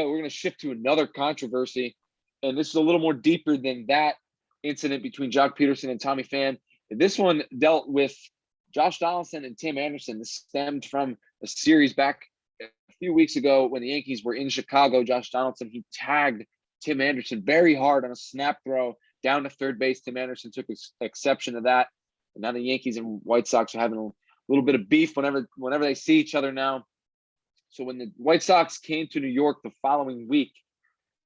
we're going to shift to another controversy, and this is a little more deeper than that incident between Jock Peterson and Tommy Pham. This one dealt with Josh Donaldson and Tim Anderson. This stemmed from a series back a few weeks ago when the Yankees were in Chicago. Josh Donaldson, he tagged Tim Anderson very hard on a snap throw down to third base. Tim Anderson took exception to that. And now the Yankees and White Sox are having a little bit of beef whenever they see each other now. So when the White Sox came to New York the following week,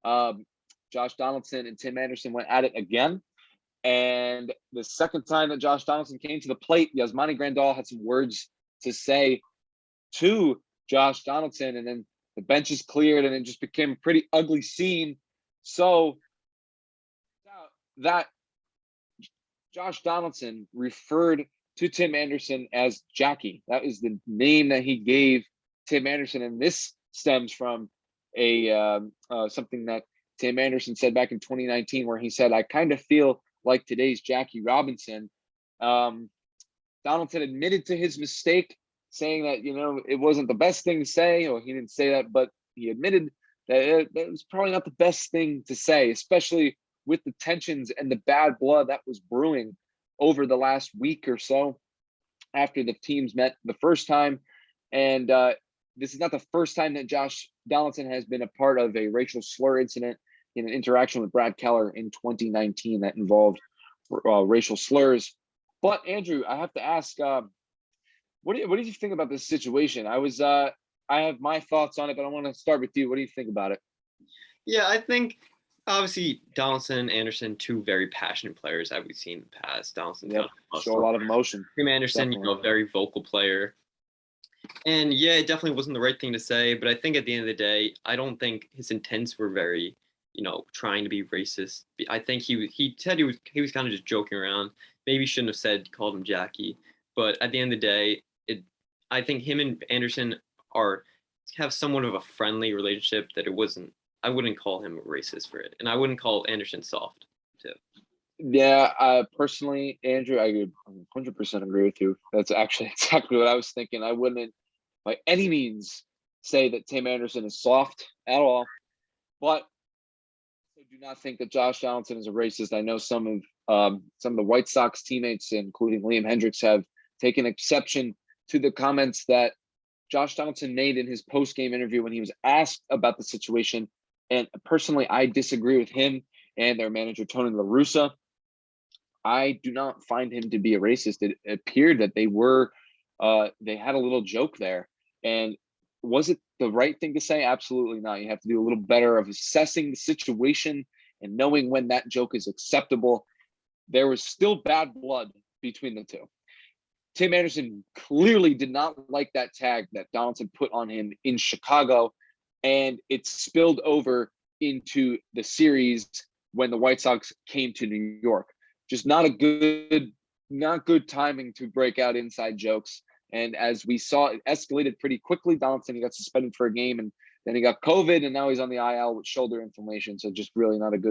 Josh Donaldson and Tim Anderson went at it again. And the second time that Josh Donaldson came to the plate, Yasmani Grandal had some words to say to Josh Donaldson, and then the benches cleared, and it just became a pretty ugly scene. So that Josh Donaldson referred to Tim Anderson as Jackie. That is the name that he gave Tim Anderson, and this stems from something that Tim Anderson said back in 2019, where he said, "I kind of feel like today's Jackie Robinson." Donaldson admitted to his mistake, saying that, it wasn't the best thing to say, or he didn't say that, but he admitted that it was probably not the best thing to say, especially with the tensions and the bad blood that was brewing over the last week or so after the teams met the first time. And this is not the first time that Josh Donaldson has been a part of a racial slur incident in an interaction with Brad Keller in 2019 that involved racial slurs. But Andrew, I have to ask, what do you think about this situation? I have my thoughts on it, but I want to start with you. What do you think about it? Yeah, I think obviously Donaldson and Anderson, two very passionate players that we've seen in the past. Donaldson show a lot of emotion. Tim Anderson, Definitely. a very vocal player. And yeah, it definitely wasn't the right thing to say, but I think at the end of the day, I don't think his intents were very, trying to be racist. I think he said he was kind of just joking around. Maybe he shouldn't have called him Jackie, but at the end of the day, I think him and Anderson have somewhat of a friendly relationship that I wouldn't call him a racist for it, and I wouldn't call Anderson soft too. Yeah, personally, Andrew, I would 100% agree with you. That's actually exactly what I was thinking. I wouldn't by any means say that Tim Anderson is soft at all, but I do not think that Josh Donaldson is a racist. I know some of the White Sox teammates, including Liam Hendriks, have taken exception to the comments that Josh Donaldson made in his post-game interview when he was asked about the situation. And personally, I disagree with him and their manager, Tony La Russa. I do not find him to be a racist. It appeared that they had a little joke there. And was it the right thing to say? Absolutely not. You have to do a little better of assessing the situation and knowing when that joke is acceptable. There was still bad blood between the two. Tim Anderson clearly did not like that tag that Donaldson put on him in Chicago, and it spilled over into the series when the White Sox came to New York. Just not good timing to break out inside jokes. And as we saw, it escalated pretty quickly. Donaldson, he got suspended for a game, and then he got COVID, and now he's on the IL with shoulder inflammation. So just really not a good